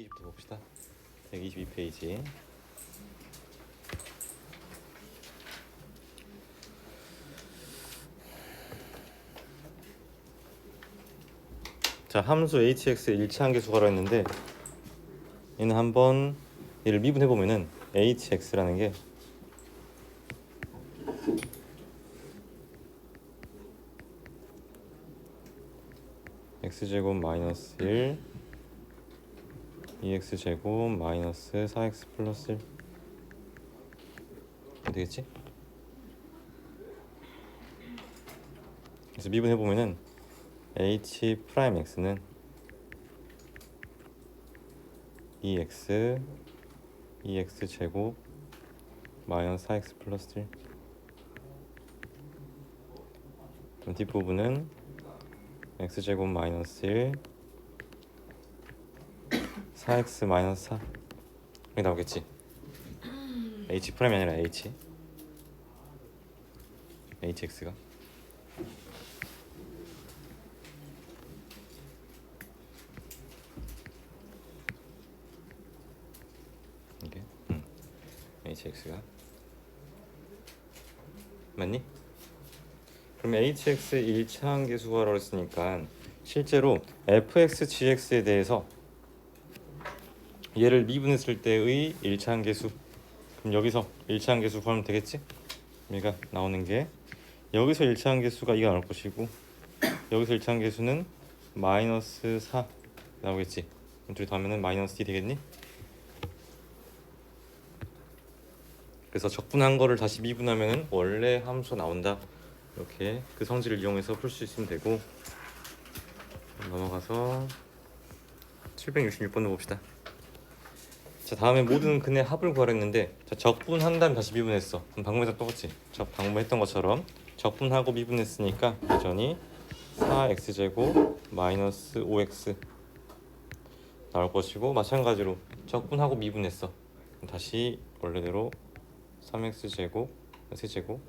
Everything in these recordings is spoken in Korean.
122페이지부터 봅시다. 122페이지. 자, 함수 hx의 일차함계 구하라 했는데 얘는 한번 얘를 미분해 보면은 hx라는 게 x제곱 마이너스 1 2x제곱 마이너스 4x 플러스 1 되겠지? 그래서 미분해 보면은 h 프라임 x는 2x 제곱 마이너스 4x 플러스 1. 그럼 뒷부분은 x제곱 마이너스 1 4x 마이너스 4 이렇게 나오겠지. h 프라임이 아니라 hx가 이게 hx가 맞니? 그러면 hx 1차함계 구하라고 했으니까 실제로 fx, gx에 대해서 얘를 미분했을 때의 1차함계수, 그럼 여기서 1차함계수 구하면 되겠지? 얘가 나오는 게 여기서 1차함계수가 이가 나올 것이고 여기서 1차함계수는 마이너스 4 나오겠지. 그럼 둘이 더하면 마이너스 d 되겠니? 그래서 적분한 거를 다시 미분하면 원래 함수가 나온다. 이렇게 그 성질을 이용해서 풀 수 있으면 되고, 넘어가서 766번도 봅시다. 자, 다음에 모든 근의 합을 구하랬는데, 자, 적분한 다음에 다시 미분했어. 그럼 방금에서 똑같지? 방금 했던 것처럼 적분하고 미분했으니까 여전히 4x제곱 마이너스 5x 나올 것이고, 마찬가지로 적분하고 미분했어. 그럼 다시 원래대로 3x제곱 세제곱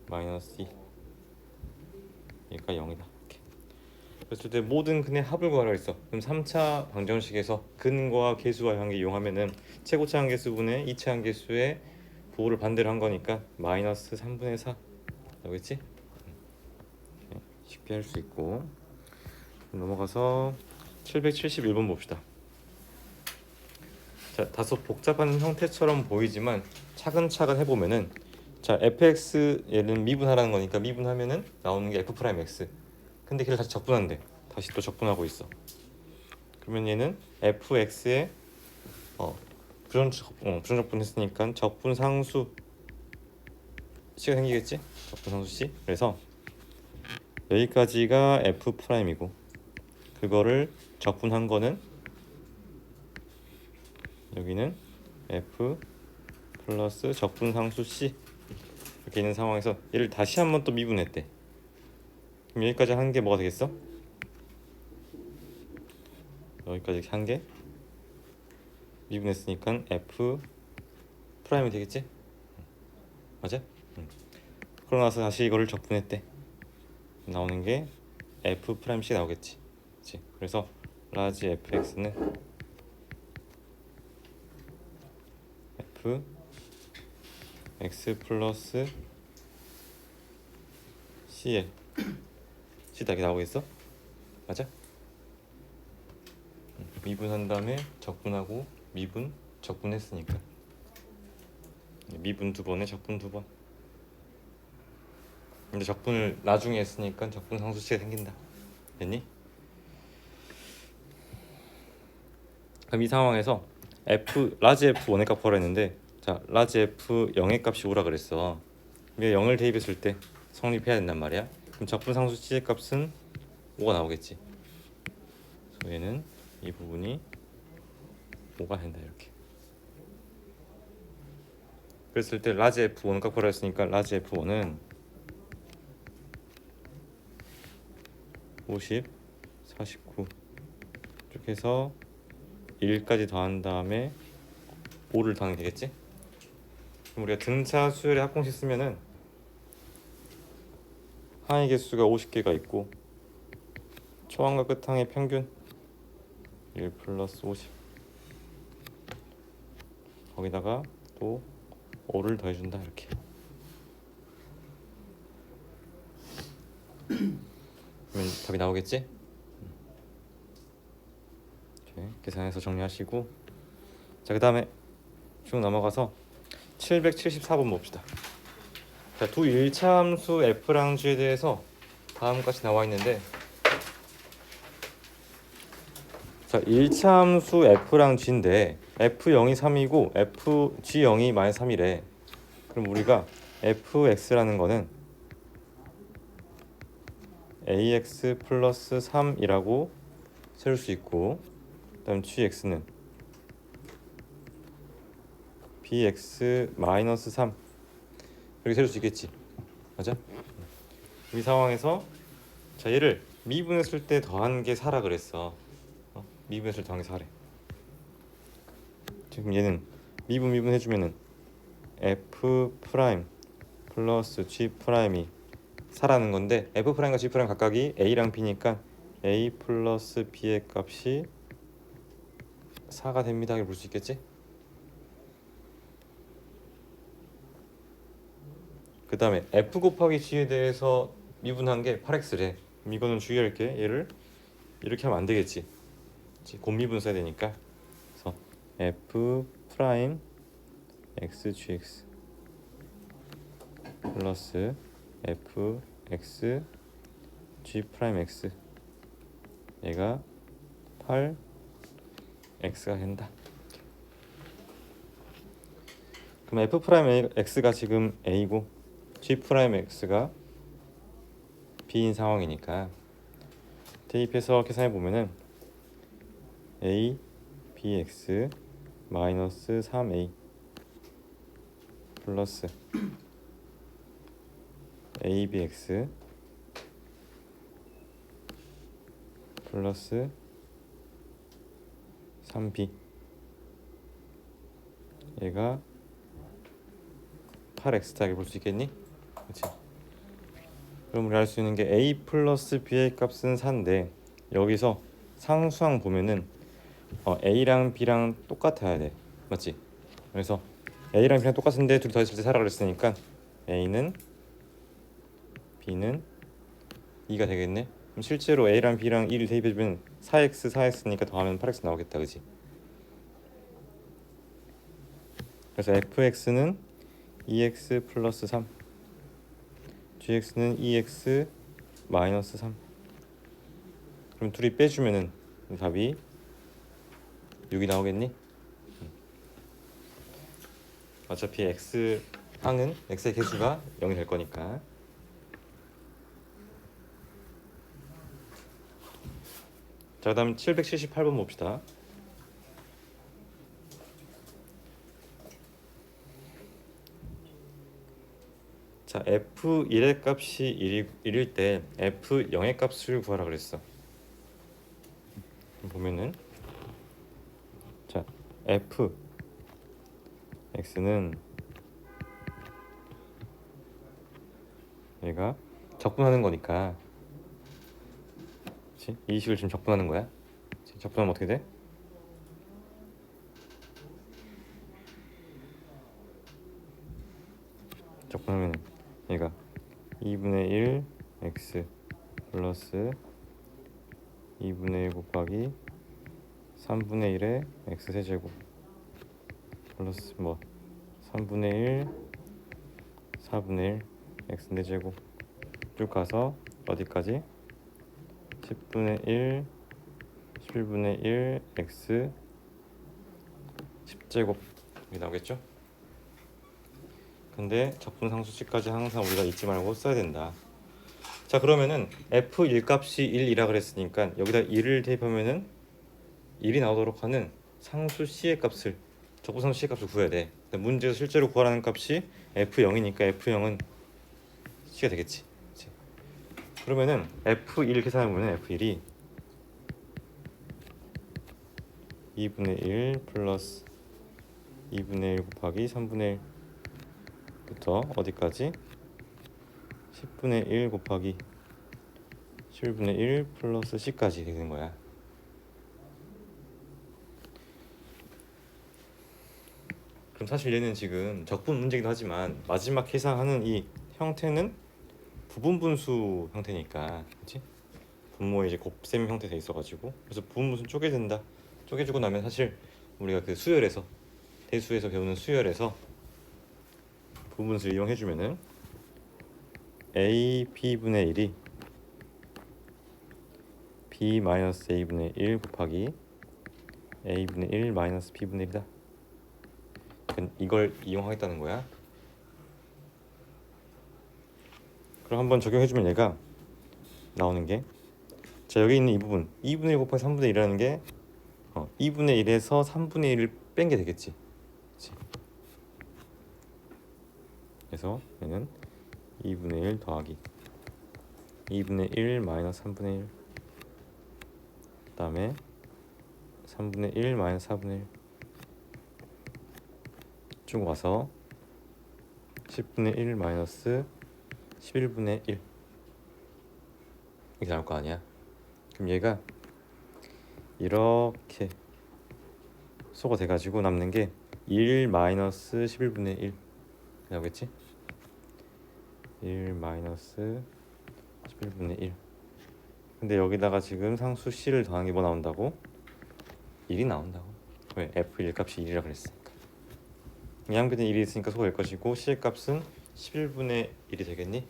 마이너스 2 얘가 0이다. 이렇게. 그랬을 때 모든 근의 합을 구하라 했어. 그럼 3차 방정식에서 근과 계수와 관계 이용하면은 최고차 함계수분의 2차 함계수의 부호를 반대로 한 거니까 마이너스 3분의 4 나오겠지? 쉽게 할 수 있고. 넘어가서 771번 봅시다. 자, 다소 복잡한 형태처럼 보이지만 차근차근 해보면은, 자, fx 얘는 미분하라는 거니까 미분하면은 나오는 게 f 프라임 x. 근데 걔를 다시 적분한대. 다시 또 적분하고 있어. 그러면 얘는 fx에 부정적분했으니까 적분상수 c가 생기겠지? 적분상수 c. 그래서 여기까지가 f 프라임이고 그거를 적분한 거는 여기는 f 플러스 적분상수 c 이렇게 있는 상황에서 얘를 다시 한번 또 미분했대. 그럼 여기까지 한 게 뭐가 되겠어? 여기까지 한 게 미분했으니까 f 프라임이 되겠지? 맞아? 그러고 나서 다시 이거를 적분했대. 나오는 게 f 프라임 c 나오겠지. 그치? 그래서 라지 fx는 f x 플러스 c에 c다 이렇게 나오겠어? 맞아? 미분한 다음에 적분하고 미분 적분했으니까 미분 2번에 적분 2번. 근데 적분을 나중에 했으니까 적분 상수치가 생긴다. 됐니? 그럼 이 상황에서 라지 f 1의 값 구하라 했는데, 자, 라지 f 0의 값이 5라 그랬어. 0을 대입했을 때 성립해야 된단 말이야. 그럼 적분 상수치의 값은 5가 나오겠지. 그래서 얘는 이 부분이 5가 된다. 이렇게. 그랬을 때 라지 f1 값 구하라 했으니까 라지 f1은 50, 49 이렇게 해서 1까지 더한 다음에 5를 더하면 되겠지? 그럼 우리가 등차 수열의 합공식 쓰면은 항의 개수가 50개가 있고 초항과 끝항의 평균 1 플러스 50 거기다가 또 5를 더해준다. 이렇게. 그러면 답이 나오겠지? 이렇게 계산해서 정리하시고, 자, 그 다음에 쭉 넘어가서 774번 봅시다. 자, 두 일차함수 f랑 g에 대해서 다음까지 나와 있는데, 자, 일차함수 f랑 g인데 f0이 3이고 g0이 -3이래. 그럼 우리가 fx라는 거는 ax 플러스 3이라고 세울 수 있고, 그다음 gx는 bx 마이너스 3 이렇게 세울 수 있겠지. 맞아? 이 상황에서 자, 얘를 미분했을 때 더한 게 4라 그랬어. 미분했을 때 더한 게 4래. 지금 얘는 미분 해주면은 f 프라임 플러스 g 프라임이 4라는 건데, f 프라임과 g 프라임 각각이 a랑 b니까 a 플러스 b의 값이 4가 됩니다. 이렇게 볼 수 있겠지? 그 다음에 f 곱하기 g에 대해서 미분한 게 8x래. 그럼 이거는 주의할게. 얘를 이렇게 하면 안 되겠지. 곱미분 써야 되니까. 그래서 f 프라임 x gx 플러스 f x g 프라임 x, 얘가 8 x가 된다. 그럼 f 프라임 x가 지금 a고 g 프라임 x가 b인 상황이니까 대입해서 계산해 보면은 a bx 마이너스 3a 플러스 abx 플러스 3b, 얘가 8x다. 이렇게 볼 수 있겠니? 그렇지? 그럼 우리 알 수 있는 게 a 플러스 b의 값은 4인데, 여기서 상수항 보면은 a랑 b랑 똑같아야 돼. 맞지? 그래서 a랑 b랑 똑같은데 둘이 더했을 때 4라 그랬으니까 a는 b는 2가 되겠네. 그럼 실제로 a랑 b랑 2를 대입해주면 4x 4x니까 더하면 8x 나오겠다. 그지? 그래서 fx는 2x 플러스 3, gx는 2x 마이너스 3. 그럼 둘이 빼주면은 답이 6이 나오겠니? 어차피 x 항은 x의 개수가 0이 될 거니까. 자, 그다음 778번 봅시다. 자, f1의 값이 1일 때 f0의 값을 구하라 그랬어. 보면은 자, f x는 얘가 적분하는 거니까, 그렇지? 이 식을 지금 적분하는 거야. 적분하면 어떻게 돼? 적분하면 얘가 2분의 1 x 플러스 2분의 1 곱하기 3분의 1의 x 세제곱 플러스 3분의 1 4분의 1 x 4제곱 쭉 가서 어디까지? 10분의 1 11분의 1 x 10제곱 이게 나오겠죠? 근데 적분상수식까지 항상 우리가 잊지 말고 써야 된다. 자, 그러면은 f1 값이 1이라 그랬으니까 여기다 1을 대입하면은 1이 나오도록 하는 상수 c의 값을, 적분상수 c의 값을 구해야 돼. 문제에서 실제로 구하라는 값이 f0이니까 f0은 c가 되겠지. 그치? 그러면은 f1 계산해보면 f1이 2분의 1 플러스 2분의 1 곱하기 3분의 1부터 어디까지? 10분의 1 곱하기 11분의 1 플러스 c까지 되는 거야. 그럼 사실 얘는 지금 적분 문제이기도 하지만 마지막 계산하는 이 형태는 부분분수 형태니까, 그렇지? 분모에 이제 곱셈 형태 돼 있어가지고, 그래서 부분분수 쪼개진다. 쪼개주고 나면 사실 우리가 그 수열에서, 대수에서 배우는 수열에서 부분분수 이용해주면은 a b분의 1이 b 마이너스 a분의 1 곱하기 a분의 1 마이너스 b분의 1이다. 이걸 이용하겠다는 거야. 그럼 한번 적용해주면 얘가 나오는 게, 자 여기 있는 이 부분 2분의 1 곱하기 3분의 1이라는 게 2분의 1에서 3분의 1을 뺀 게 되겠지. 그치? 그래서 얘는 2분의 1 더하기 2분의 1 마이너스 3분의 1, 그 다음에 3분의 1 마이너스 4분의 1 쭉 와서 10분의 1 마이너스 11분의 1 이렇게 나올 거 아니야. 그럼 얘가 이렇게 소가 돼가지고 남는 게 1 마이너스 11분의 1 나오겠지? 1 마이너스 11분의 1. 근데 여기다가 지금 상수 c를 더하는 게 뭐 나온다고? 1이 나온다고. 왜? f1 값이 1이라 그랬으니까. 양변에 1이 있으니까 소가 될 것이고 c의 값은 11분의 1이 되겠니?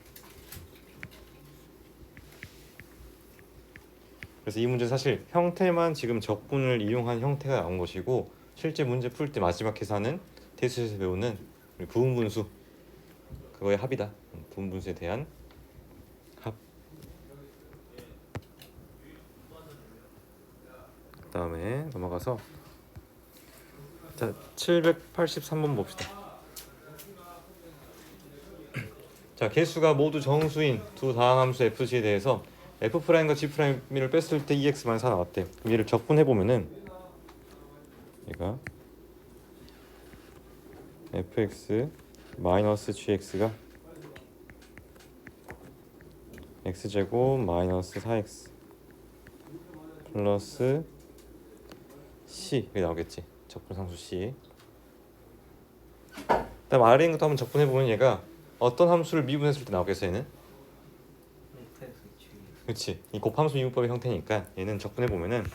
그래서 이 문제는 사실 형태만 지금 적분을 이용한 형태가 나온 것이고, 실제 문제 풀 때 마지막 계산은 대수에서 배우는 부분분수, 그거의 합이다. 부분분수에 대한 합. 그 다음에 넘어가서 자 783번 봅시다. 자 개수가 모두 정수인 두 다항함수 fc에 대해서 f'과 g'를 뺐을 때 2x-4 나왔대. 그럼 얘를 적분해보면은 얘가 fx 마이너스 gx가 x제곱 마이너스 4x 플러스 c 이렇게 나오겠지. 적분상수 c. 그다음 아래 있는 것도 한번 적분해보면 얘가 어떤 함수를 미분했을 때 나오겠어 얘는? 그렇지. 이 곱함수 미분법의 형태니까 얘는 적분해보면은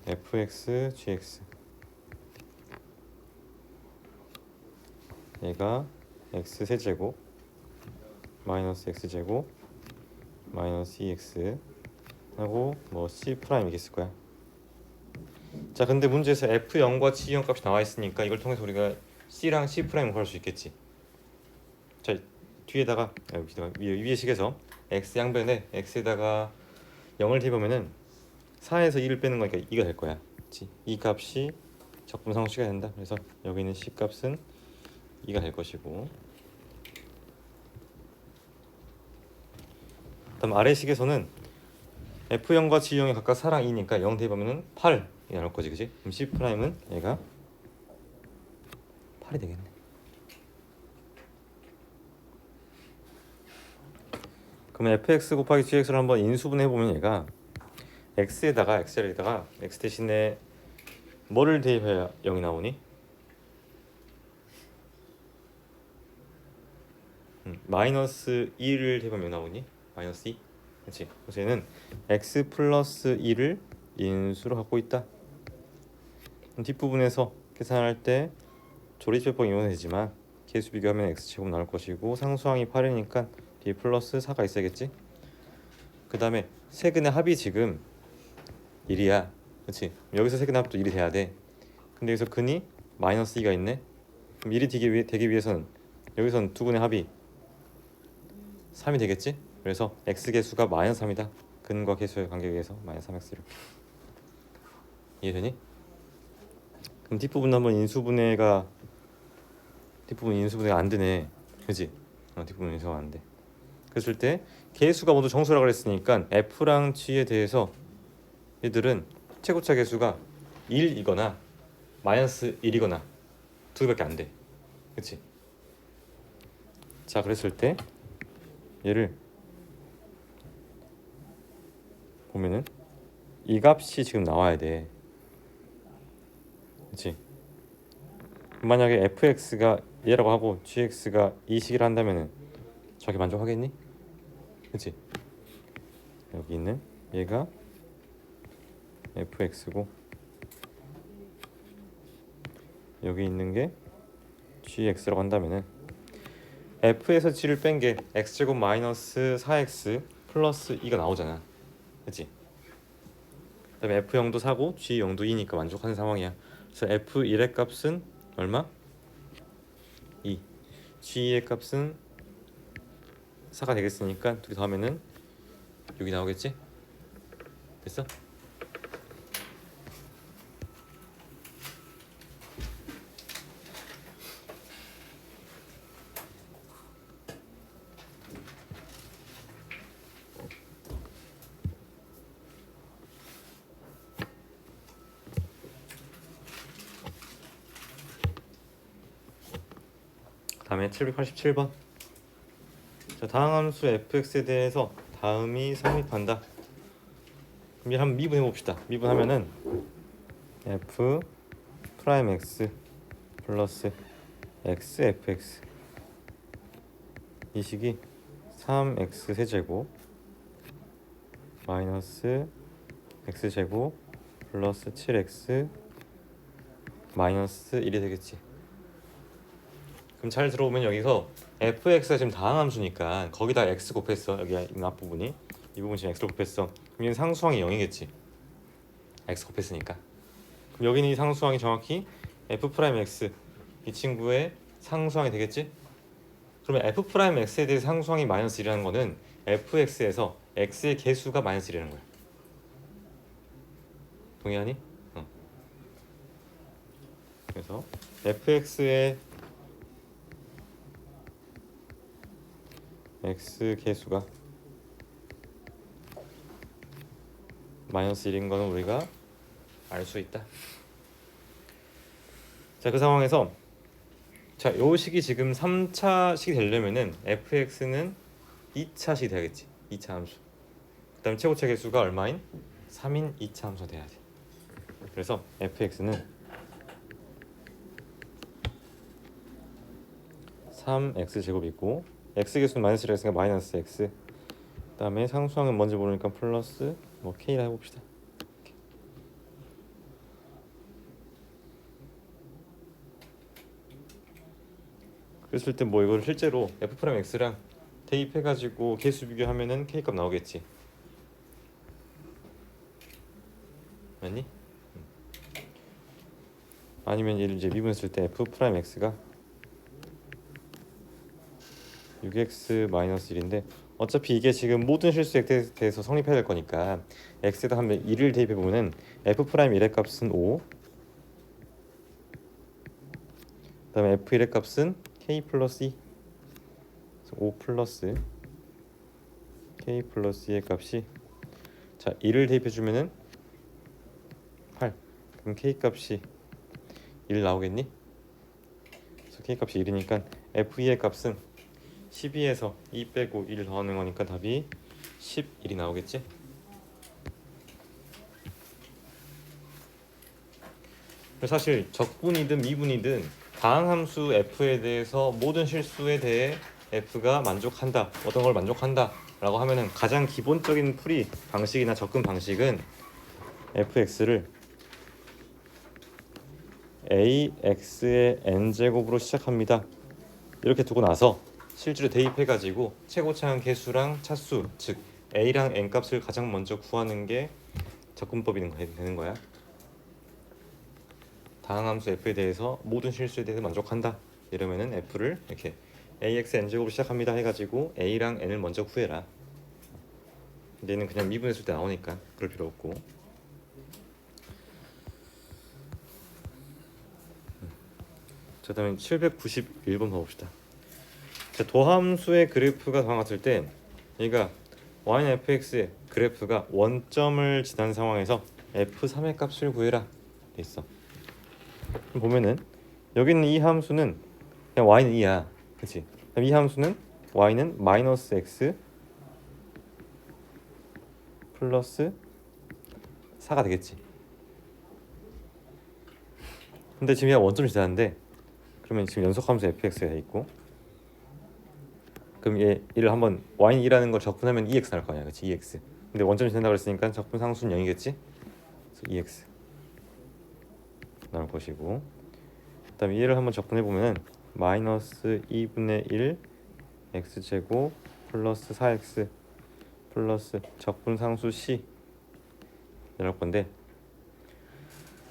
fx gx 얘가 x 세제곱 마이너스 x제곱 마이너스 2x 하고 뭐 c 프라임 있을 거야. 자 근데 문제에서 f0과 g0 값이 나와 있으니까 이걸 통해서 우리가 c랑 c 프라임을 구할 수 있겠지. 자 뒤에다가 여기다가 위에 식에서 x 양변에 x에다가 0을 대보면은 4에서 2를 빼는 거니까 2가 될 거야. 그치? 이 값이 적분상수 c가 된다. 그래서 여기 있는 c 값은 2가 될 것이고, 그다음 아래 식에서는 f0과 g0이 각각 4랑 2니까 0 대입하면은 8이 나올 거지, 그지? 그럼 c 프라임은 얘가 8이 되겠네. 그러면 fx 곱하기 gx를 한번 인수분해 보면 얘가 x에다가 x 대신에 뭐를 대입해야 0이 나오니? 마이너스 2를 대입하면 나오니? 마이너스 2? 그렇지. 그래서 얘는 x 플러스 2를 인수로 갖고 있다. 뒷부분에서 계산할 때 조리제법 이용해도 되지만 개수 비교하면 x제곱 나올 것이고, 상수항이 8이니까 뒤에 플러스 4가 있어야겠지. 그 다음에 세근의 합이 지금 1이야. 그렇지. 여기서 세근의 합도 1이 돼야 돼. 근데 여기서 근이 마이너스 2가 있네. 그럼 1이 되기 위해서는 여기선 두 근의 합이 3이 되겠지. 그래서 x개수가 마이너스 3이다. 근과 개수의 관계에 의해서 마이너스 3x 이렇게. 이해되니? 그럼 뒷부분 한번 뒷부분 인수분해가 안 되네. 그지? 뒷부분 인수가 안 돼. 그랬을 때 개수가 모두 정수라고 그랬으니까 f랑 g에 대해서 얘들은 최고차 개수가 1이거나 마이너스 1이거나 두 개밖에 안 돼. 그치? 자 그랬을 때 얘를 보면은 이 값이 지금 나와야 돼. 그렇지? 만약에 fx가 얘라고 하고 gx가 이 식이라 한다면은 저게 만족하겠니? 그렇지? 여기 있는 얘가 fx고 여기 있는 게 gx라고 한다면은 f에서 g를 뺀 게 x제곱 마이너스 4x 플러스 2가 나오잖아. 그치? 그다음에 f0도 4고 g0도 2니까 만족하는 상황이야. 그래서 f1의 값은 얼마? 2. g2의 값은 4가 되겠으니까 둘이 더하면은 6이 나오겠지? 됐어? 다음에 787번. 자, 다음 함수 fx에 대해서 다음이 성립한다. 그럼 한번 미분해 봅시다. 미분하면은 f 프라임 x 플러스 x fx 이 식이 3x 세제곱 마이너스 x제곱 플러스 7x 마이너스 1이 되겠지. 그럼 잘 들어보면 여기서 fx가 지금 다항함수니까 거기다 x 곱했어. 여기 있는 앞부분이 이 부분 지금 x로 곱했어. 그럼 얘는 상수항이 0이겠지. x 곱했으니까. 그럼 여기는 이 상수항이 정확히 f 프라임 x 이 친구의 상수항이 되겠지. 그러면 f 프라임 x에 대해 상수항이 마이너스 1이라는 거는 fx에서 x의 개수가 마이너스 1이라는 거야. 동의하니? 그래서 fx의 x 개수가 마이너스 1인 거는 우리가 알 수 있다. 자, 그 상황에서 자, 요 식이 지금 3차 식이 되려면은 fx는 2차 식이 돼야겠지. 2차 함수. 그다음에 최고차 개수가 얼마인? 3인 2차 함수가 돼야 돼. 그래서 fx는 3x 제곱이고 x 개수는 마이너스 1이니까 마이너스 x. 그다음에 상수항은 뭔지 모르니까 플러스 뭐 k라 해봅시다. 그랬을 때 뭐 이걸 실제로 f 프라임 x랑 대입해가지고 개수 비교하면은 k 값 나오겠지. 맞니? 아니면 얘를 이제 미분했을 때 f 프라임 x가 6x 마이너스 1인데 어차피 이게 지금 모든 실수에 대해서 성립해야 될 거니까 x에다 하면 1을 대입해 보면은 f 프라임 1의 값은 5. 그다음에 f 1의 값은 k 플러스 2. 5 플러스 k 플러스 2의 값이 자 1을 대입해 주면은 8. 그럼 k 값이 1 나오겠니? 그래서 k 값이 1이니까 f2의 값은 12에서 2 빼고 1 더하는 거니까 답이 11이 나오겠지? 사실 적분이든 미분이든 다항함수 f에 대해서 모든 실수에 대해 f가 만족한다, 어떤 걸 만족한다 라고 하면은 가장 기본적인 풀이 방식이나 접근 방식은 fx를 ax의 n제곱으로 시작합니다. 이렇게 두고 나서 실제로 대입해가지고 최고차항 개수랑 차수, 즉 a랑 n 값을 가장 먼저 구하는 게 접근법이 되는 거야. 다항함수 f에 대해서 모든 실수에 대해서 만족한다. 이러면은 f를 이렇게 ax n제곱으로 시작합니다 해가지고 a랑 n을 먼저 구해라. 얘는 그냥 미분했을 때 나오니까 그럴 필요 없고. 자, 다음에 791번 봐봅시다. 자, 도함수의 그래프가 다음같을 때 얘가 y는 fx의 그래프가 원점을 지난 상황에서 f3의 값을 구해라 돼 있어. 보면은 여기 있는 이 함수는 그냥 y는 2야, 그렇지? 그럼 이 함수는 y는 마이너스 x 플러스 4가 되겠지. 근데 지금 얘가 원점 지나는데 그러면 지금 연속함수 fx가 돼 있고 그럼 얘를 한번 y2라는 걸 적분하면 2x 나올 거 아니야, 그렇지? 2x. 근데 원점 지난다고 그랬으니까 적분 상수는 0이겠지? 그래서 2x 나올 것이고 그다음에 얘를 한번 적분해 보면은 마이너스 2분의 1 x제곱 플러스 4x 플러스 적분 상수 c 나올 건데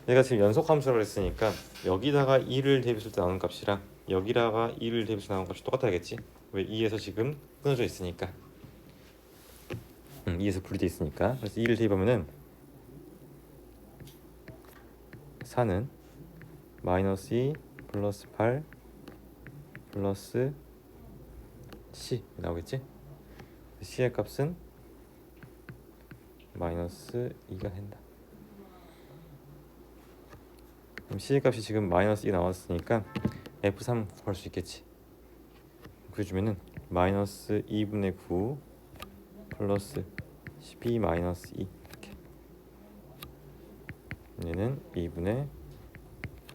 얘가 지금 연속함수라고 했으니까 여기다가 2를 대입했을 때 나오는 값이랑 여기다가 2를 대입해서 나오는 값이 똑같아야겠지? 왜 2에서 지금 끊어져 있으니까 2에서 분리돼 있으니까. 그래서 2를 대입하면은 4는 마이너스 2 플러스 8 플러스 c 나오겠지? c의 값은 마이너스 2가 된다. 그럼 c의 값이 지금 마이너스 2 나왔으니까 f3 구할 수 있겠지. 그래주면은 마이너스 2분의 9 플러스 12 마이너스 2 이렇게. 얘는 2분의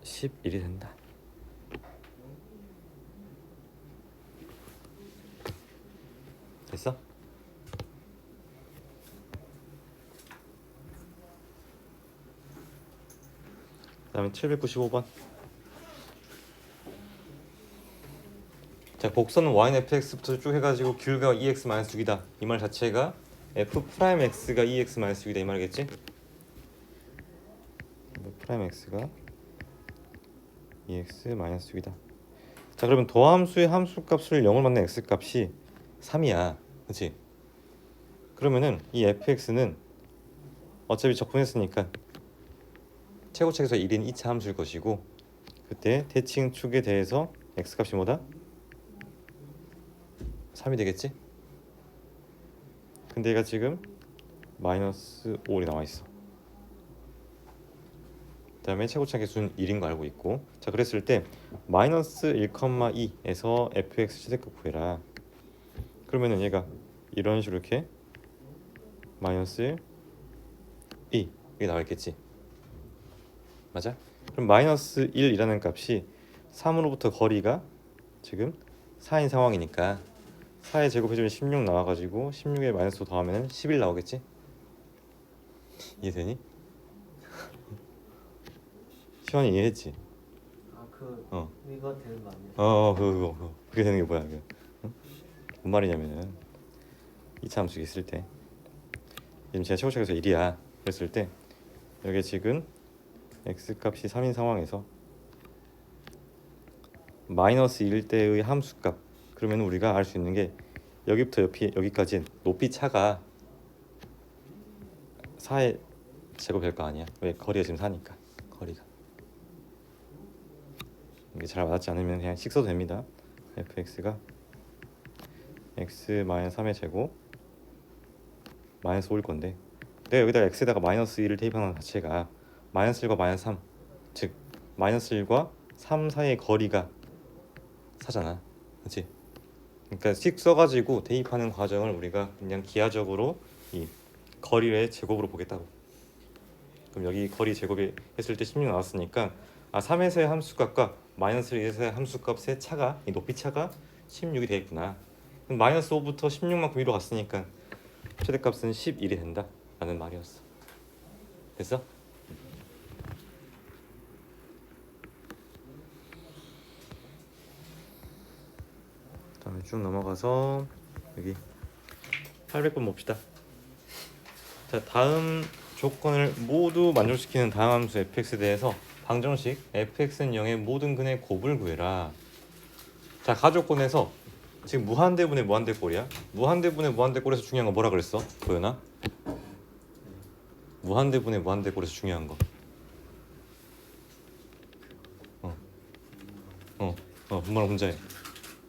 11이 된다. 됐어? 그 다음에 795번. 자, 곡선은 y는 fx부터 쭉 해가지고 길가 2x-6이다. 이 말 자체가 f'x가 2x-6이다 이 말이겠지? f'x가 2x-6이다. 자, 그러면 도함수의 함수값을 0을 만든 x값이 3이야. 그치? 그러면은 이 fx는 어차피 적분했으니까 최고책에서 1인 2차 함수일 것이고 그때 대칭 축에 대해서 x값이 뭐다? 3이 되겠지? 근데 얘가 지금 마이너스 5이 나와있어. 그 다음에 최고차 개수는 1인 거 알고 있고 자 그랬을 때 마이너스 1,2에서 fx 최대값 구해라. 그러면은 얘가 이런 식으로 이렇게 마이너스 2 이게 나와있겠지. 맞아? 그럼 마이너스 1이라는 값이 3으로부터 거리가 지금 4인 상황이니까 4의 제곱해주면 16 나와가지고 16에 마이너스 5 더하면 11 나오겠지? 이해되니? 시원이 이해했지? 이거 되는 거 아니야? 그거 그게 되는 게 뭐야 그게? 응? 뭔 말이냐면은 2차 함수 있을 때 지금 제가 최고차에서 1이야 그랬을 때 여기 지금 x값이 3인 상황에서 마이너스 1 때의 함수값 그러면 우리가 알 수 있는 게 여기부터 여기까지 높이 차가 4의 제곱일 거 아니야. 왜? 거리가 지금 4니까 거리가 이게 잘 와닿지 않으면 그냥 식 써도 됩니다. fx가 x-3의 제곱 마이너스 5일 건데 내가 여기다가 x에다가 마이너스 1을 대입하는 자체가 마이너스 1과 마이너스 3 즉 마이너스 1과 3 사이의 거리가 4잖아. 그렇지? 그러니까 식 써가지고 대입하는 과정을 우리가 그냥 기하적으로 이 거리의 제곱으로 보겠다고. 그럼 여기 거리 제곱이 했을 때 16 나왔으니까 3에서의 함수값과 마이너스 1에서의 함수값의 차가 이 높이 차가 16이 되겠구나. 그럼 마이너스 5부터 16만큼 위로 갔으니까 최대값은 11이 된다 라는 말이었어. 됐어? 다음에 쭉 넘어가서 여기 800번 봅시다. 자, 다음 조건을 모두 만족시키는 다항함수 fx에 대해서 방정식 fx는 0의 모든 근의 곱을 구해라. 자, 가조건에서 지금 무한대분의 무한대꼴이야. 무한대분의 무한대꼴에서 중요한 거 뭐라 그랬어? 보여나? 무한대분의 무한대꼴에서 중요한 거. 분모랑 분자에.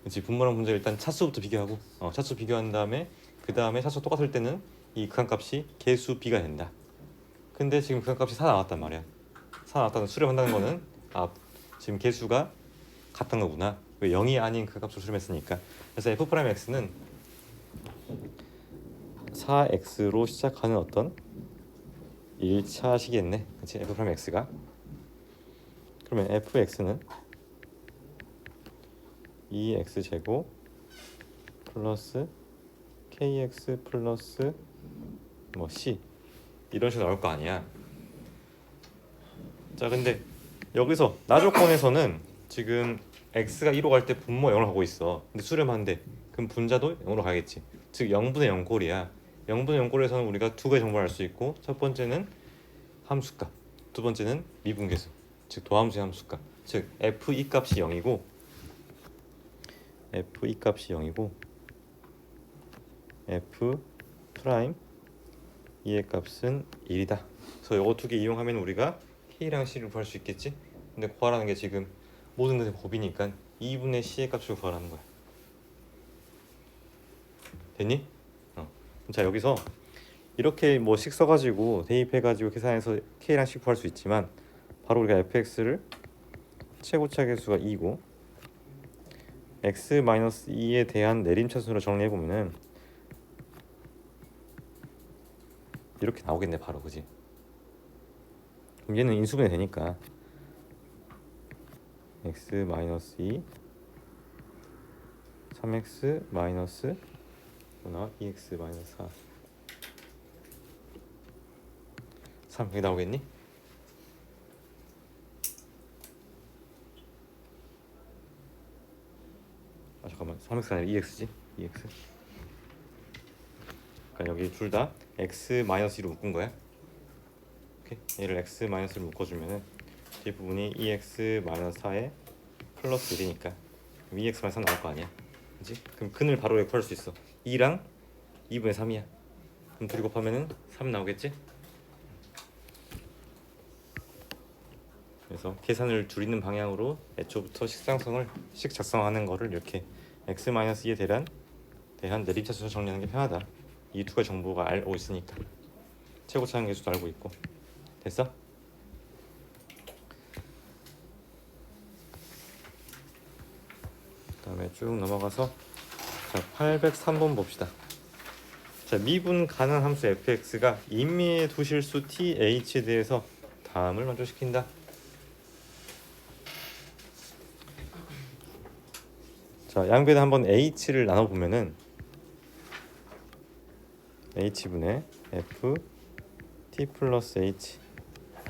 그렇지, 분모랑 분자 일단 차수부터 비교하고 차수 비교한 다음에 그 다음에 차수 똑같을 때는 이 극한값이 개수 b가 된다. 근데 지금 극한값이 4 나왔단 말이야. 4 나왔다는 수렴한다는 거는 지금 개수가 같은 거구나. 왜 0이 아닌 극한값을 수렴했으니까. 그래서 f'x는 4x로 시작하는 어떤 1차식이겠네. 그렇지? f'x가. 그러면 fx는 2x제곱 플러스 kx 플러스 뭐 c 이런 식으로 나올 거 아니야. 자, 근데 여기서 나 조건에서는 지금 x가 2로 갈 때 분모 0을 가고 있어. 근데 수렴한데 그럼 분자도 0으로 가겠지. 즉 0분의 0꼴이야. 0분의 0꼴에서는 우리가 두 가지 정보를 알 수 있고, 첫 번째는 함수값, 두 번째는 미분계수, 즉 도함수의 함수값. 즉 f2 값이 0이고 f2 값이 0이고 f 프라임 2의 값은 1이다. 그래서 이거 두 개 이용하면 우리가 k랑 c를 구할 수 있겠지. 근데 구하라는 게 지금 모든 것의 법이니까 2분의 c의 값을 구하라는 거야. 됐니? 자, 여기서 이렇게 뭐 식 써가지고 대입해가지고 계산해서 k랑 c 구할 수 있지만, 바로 우리가 fx를 최고차 계수가 2고 x-2에 대한 내림차순으로 정리해보면은 이렇게 나오겠네 바로. 그지? 그럼 얘는 인수분해 되니까 x-2 3x 마이너스 2x-4 3 여기 나오겠니? 아 잠깐만, 3x가 아니라 2x지? 2x. 그러니까 여기 둘 다 x-2로 묶은 거야. 오케이? 얘를 x-로 묶어주면은 뒷부분이 2x-4에 플러스 1이니까 2x-3 나올 거 아니야. 그치? 그럼 근을 바로 구할 수 있어. 2랑 2분의 3이야. 그럼 둘이 곱하면은 3 나오겠지? 그래서 계산을 줄이는 방향으로 애초부터 식 작성하는 거를 이렇게 x-2에 대한 내림차순으로 정리하는 게 편하다. 이 두 가지 정보가 알고 있으니까. 최고차 계수도 알고 있고. 됐어? 그다음에 쭉 넘어가서 자, 803번 봅시다. 자, 미분 가능 함수 fx가 임의의 두 실수 th에 대해서 다음을 만족시킨다. 자, 양변에 한번 h를 나눠보면은 h분의 f t 플러스 h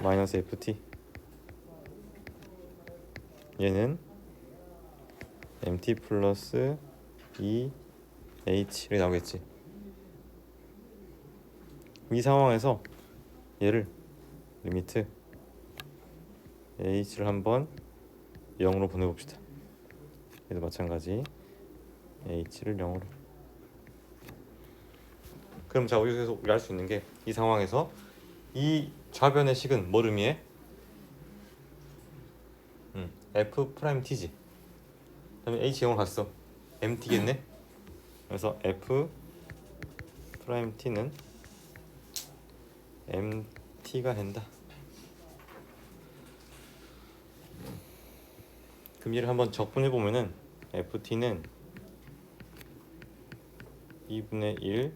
마이너스 ft, 얘는 mt 플러스 2 h 이렇게 나오겠지. 이 상황에서 얘를 리미트 h를 한번 0으로 보내봅시다. 얘도 마찬가지 h를 0으로. 그럼 자, 여기서 우리 알 수 있는 게 이 상황에서 이 좌변의 식은 뭘 의미해? f 프라임 t지. 그다음에 h 0으로 갔어. mt겠네. 그래서 f 프라임 t는 mt가 된다. 그럼 얘를 한번 적분해 보면은 ft는 2분의 1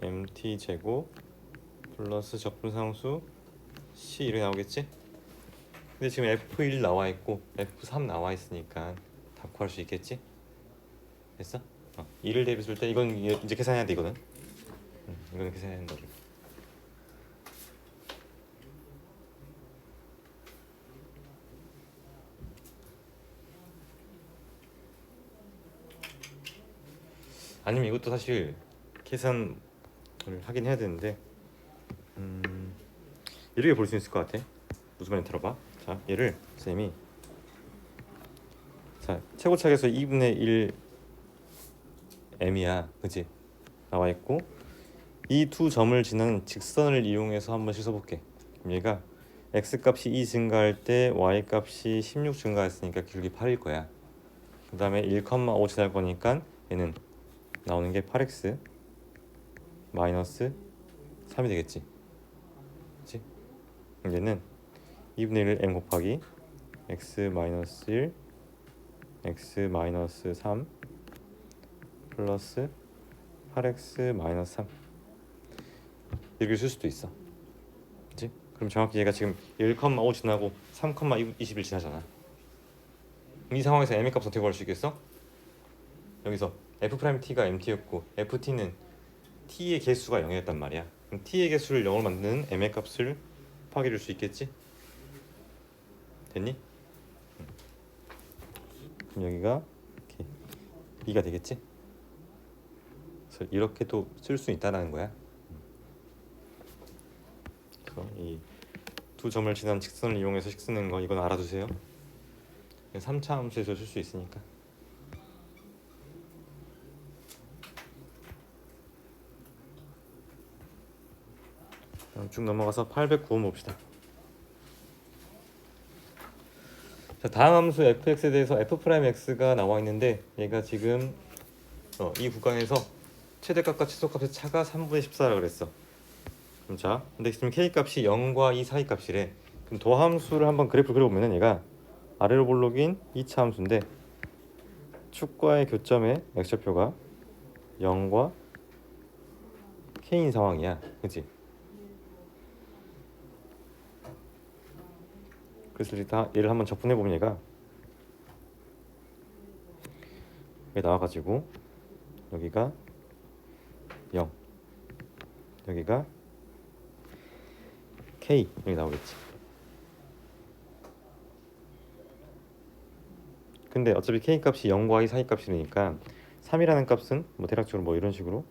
mt 제곱 플러스 적분상수 c 이렇게 나오겠지? 근데 지금 f1 나와 있고 f3 나와 있으니까 다 구할 수 있겠지? 됐어? 2를 대입했을 때 이건 이제 계산해야 돼. 이거는 계산해야 된다. 아니면 이것도 사실 계산을 하긴 해야 되는데 이렇게 볼 수 있을 것 같아. 무슨 말인지 들어봐. 자, 얘를 쌤이 자, 최고차에서 2분의 1 m이야. 그치? 나와 있고 이 두 점을 지나는 직선을 이용해서 한번 씻어볼게. 얘가 x 값이 2 증가할 때 y 값이 16 증가했으니까 기울기 8일 거야. 그 다음에 1,5 지날 거니까 얘는 나오는 게 8x 마이너스 3이 되겠지. 그치? 얘는 2분의 1 m 곱하기 x 마이너스 1 x 마이너스 3 플러스 8x 마이너스 3 이렇게 쓸 수도 있어. 그치? 그럼 정확히 얘가 지금 1,5 지나고 3,21 지나잖아. 이 상황에서 m의 값 어떻게 구할 수 있겠어? 여기서 f't가 mt였고 ft는 t의 개수가 0이었단 말이야. 그럼 t의 개수를 0으로 만드는 m의 값을 파악해 줄 수 있겠지? 됐니? 그럼 여기가 이렇게 2가 되겠지? 그래서 이렇게도 쓸 수 있다는 거야. 그래서 이 두 점을 지난 직선을 이용해서 식 쓰는 거 이건 알아두세요. 3차 함수에서 쓸 수 있으니까. 그럼 쭉 넘어가서 809번 봅시다. 자, 다음 함수 fx에 대해서 f'x가 나와 있는데 얘가 지금 이 구간에서 최대값과 최소값의 차가 3분의 14라 그랬어. 그럼 자, 근데 지금 k 값이 0과 2 사이 값이래. 그럼 도함수를 한번 그래프를 그려보면은 얘가 아래로 볼록인 2차 함수인데 축과의 교점의 x좌표가 0과 k인 상황이야. 그치? 그래서 얘를 한번 접근해보면 얘가 여기 나와가지고 여기가 0 여기가 k 여기 나오겠지. 근데 어차피 k 값이 0과 2 사이 값이니까 3이라는 값은 뭐 대략적으로 뭐 이런 식으로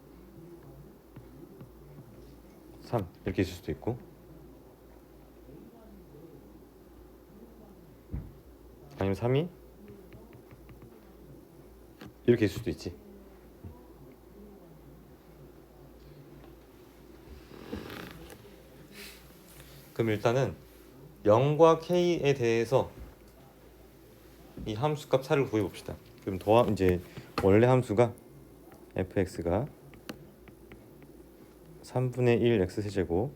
3 이렇게 있을 수도 있고 아니면 3이 이렇게 있을 수도 있지. 그럼 일단은 0과 k에 대해서 이 함수값 차를 구해 봅시다. 그럼 이제 원래 함수가 fx가 3분의 1 x 세제곱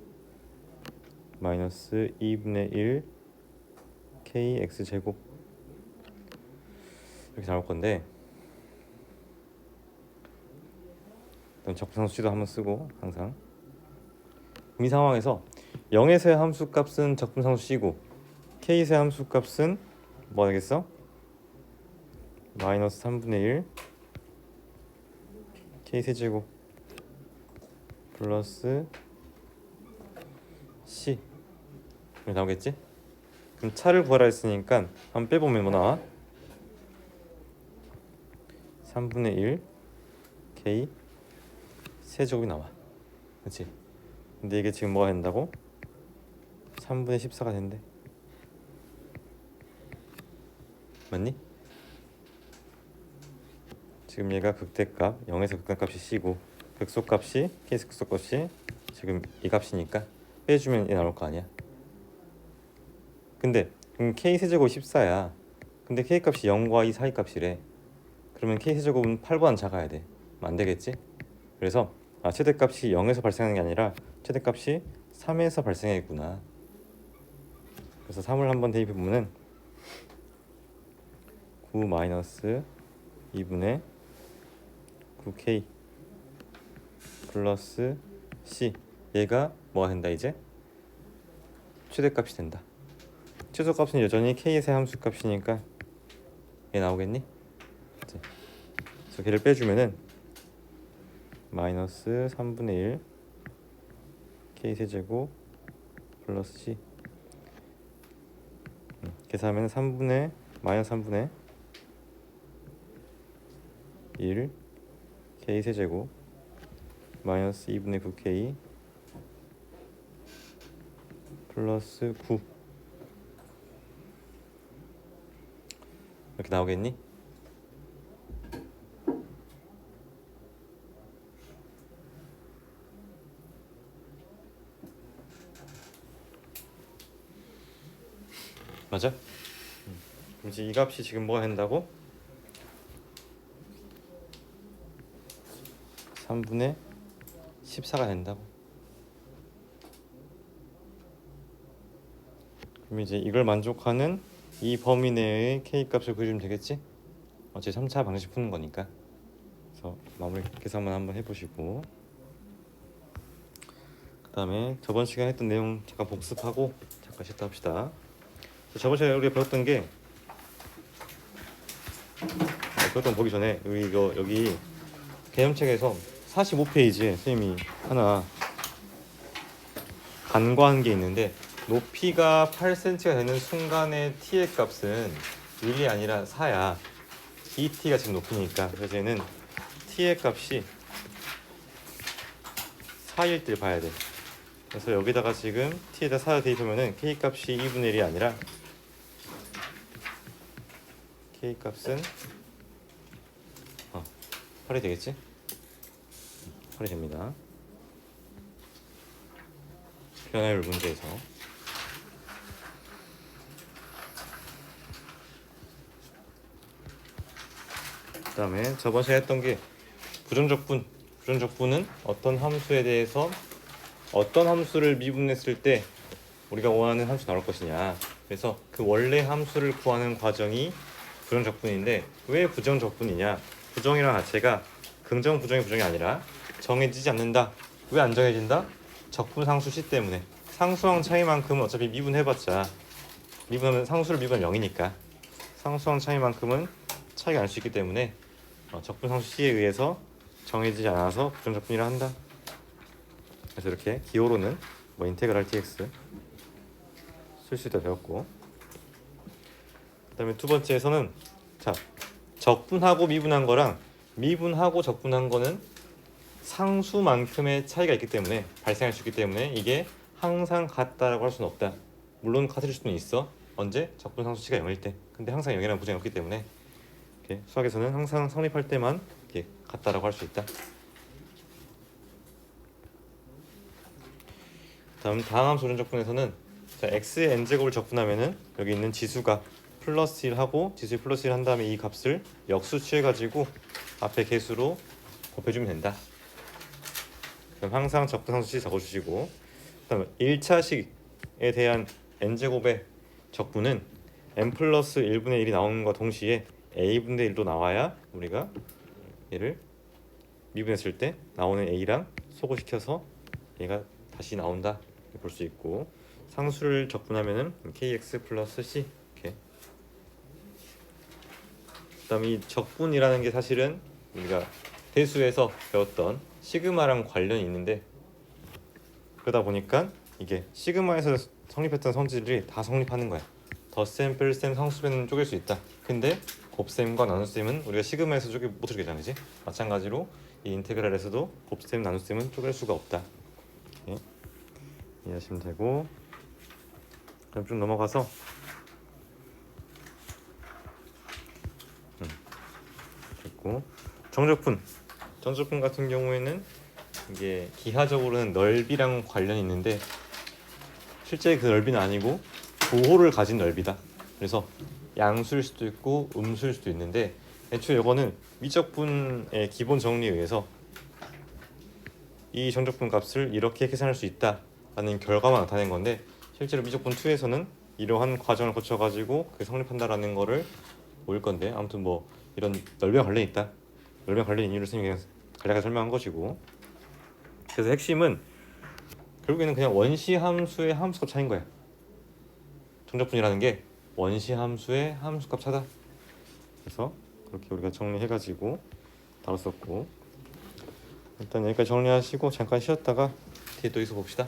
마이너스 2분의 1 k x 제곱 이렇게 나올 건데 일단 적분상수식도 한번 쓰고 항상 이 상황에서 0에서의 함수값은 적분상수식이고 k에서의 함수값은 뭐 하겠어? 마이너스 3분의 1 k 세제곱 플러스 c 이렇게 나오겠지? 그럼 차를 구하라 했으니까 한번 빼보면 뭐 나와? 3분의 1 k 세제곱이 나와. 그렇지? 근데 이게 지금 뭐가 된다고? 3분의 14가 된대. 맞니? 지금 얘가 극대값 0에서 극한값이 c고 극소값이 k에서 극소값이 지금 이 값이니까 빼주면 얘 나올 거 아니야. 근데 k 세제곱 14야. 근데 k 값이 0과 2 사이 값이래. 그러면 k 세제곱은 8보다 작아야 돼. 안 되겠지? 그래서 최대값이 0에서 발생하는 게 아니라 최대값이 3에서 발생했구나. 그래서 3을 한번 대입해 보면은 9 마이너스 2분의 9k 플러스 c 얘가 뭐가 된다 이제? 최대값이 된다. 최소값은 여전히 k의 함수값이니까 얘 나오겠니? 그래서 걔를 빼주면은 마이너스 3분의 1 k 세제곱 플러스 c 계산하면 3분의 마이너스 3분의 1 k 세제곱 마이너스 2분의 9k 플러스 9 이렇게 나오겠니? 맞아? 그럼 이제 이 값이 지금 뭐가 된다고? 3분의 14가 된다고. 그럼 이제 이걸 만족하는 이 범위 내의 k 값을 구해주면 되겠지? 어차피 3차 방식 푸는 거니까. 그래서 마무리 계산만 한번 해보시고 그다음에 저번 시간에 했던 내용 잠깐 복습하고 잠깐 쉬었다 합시다. 저번 시간에 우리가 배웠던 게 배웠던 거 보기 전에 여기 개념책에서 45페이지에 선생님이 하나 간과한 게 있는데 높이가 8cm가 되는 순간의 t의 값은 1이 아니라 4야. 이 t가 지금 높이니까. 그래서 얘는 t의 값이 4일 때를 봐야 돼. 그래서 여기다가 지금 t에다 4를 대입하면은 k 값이 2분의 1이 아니라 k 값은 8이 되겠지? 8이 됩니다. 변화율 문제에서. 그 다음에 저번 시간에 했던 게 부정적분은 어떤 함수에 대해서 어떤 함수를 미분했을 때 우리가 원하는 함수 나올 것이냐. 그래서 그 원래 함수를 구하는 과정이 부정적분인데 왜 부정적분이냐. 부정이라는 자체가 긍정 부정이 부정이 아니라 정해지지 않는다. 왜 안 정해진다? 적분상수 시 때문에. 상수항 차이만큼은 어차피 미분해봤자 미분하면 상수를 미분하면 0이니까 상수항 차이만큼은 차이가 날 수 있기 때문에 적분상수 C에 의해서 정해지지 않아서 부정적분이라 한다. 그래서 이렇게 기호로는 인테그랄 tx 쓸 수 있다 배웠고, 그 다음에 두 번째에서는 자 적분하고 미분한 거랑 미분하고 적분한 거는 상수만큼의 차이가 있기 때문에 발생할 수 있기 때문에 이게 항상 같다라고 할 수는 없다. 물론 같을 수는 있어. 언제? 적분상수 C가 0일 때. 근데 항상 0이라는 보장이 없기 때문에 이렇게 수학에서는 항상 성립할 때만 이렇게 같다라고 할 수 있다. 다음 함수 적분에서는 자, x의 n제곱을 적분하면은 여기 있는 지수가 플러스 1 하고 지수 플러스 1 한 다음에 이 값을 역수 취해가지고 앞에 개수로 곱해주면 된다. 그럼 항상 적분상수 C 적어주시고, 그다음에 1차식에 대한 n제곱의 적분은 n 플러스 1분의 1이 나오는 것과 동시에 a분의 1도 나와야 우리가 얘를 미분했을 때 나오는 a랑 소거시켜서 얘가 다시 나온다 볼 수 있고, 상수를 적분하면은 kx 플러스 c 이렇게. 그다음에 이 적분이라는 게 사실은 우리가 대수에서 배웠던 시그마랑 관련이 있는데 그러다 보니까 이게 시그마에서 성립했던 성질들이 다 성립하는 거야. 덧셈, 뺄셈, 상수변은 쪼갤 수 있다. 근데 곱셈과 나눗셈은 우리가 시그마에서 못 쪼개잖아, 그지? 마찬가지로 이 인테그랄에서도 곱셈, 나눗셈은 쪼갤 수가 없다. 네. 이해하시면 되고, 그럼 좀 넘어가서 됐고, 정적분 같은 경우에는 이게 기하적으로는 넓이랑 관련이 있는데 실제 그 넓이는 아니고 부호를 가진 넓이다. 그래서 양수일 수도 있고 음수일 수도 있는데 애초에 이거는 미적분의 기본 정리에 의해서 이 정적분 값을 이렇게 계산할 수 있다라는 결과만 나타낸 건데 실제로 미적분 2에서는 이러한 과정을 거쳐가지고 그게 성립한다라는 거를 보일 건데, 아무튼 이런 넓이와 관련이 있다. 넓이와 관련 이유를 선생님이 그냥 간략하게 설명한 것이고, 그래서 핵심은 결국에는 그냥 원시함수의 함수값 차이인 거야. 정적분이라는 게 원시함수의 함수값 차다. 그래서 그렇게 우리가 정리해가지고 다뤘었고, 일단 여기까지 정리하시고 잠깐 쉬었다가 뒤에 또 있어 봅시다.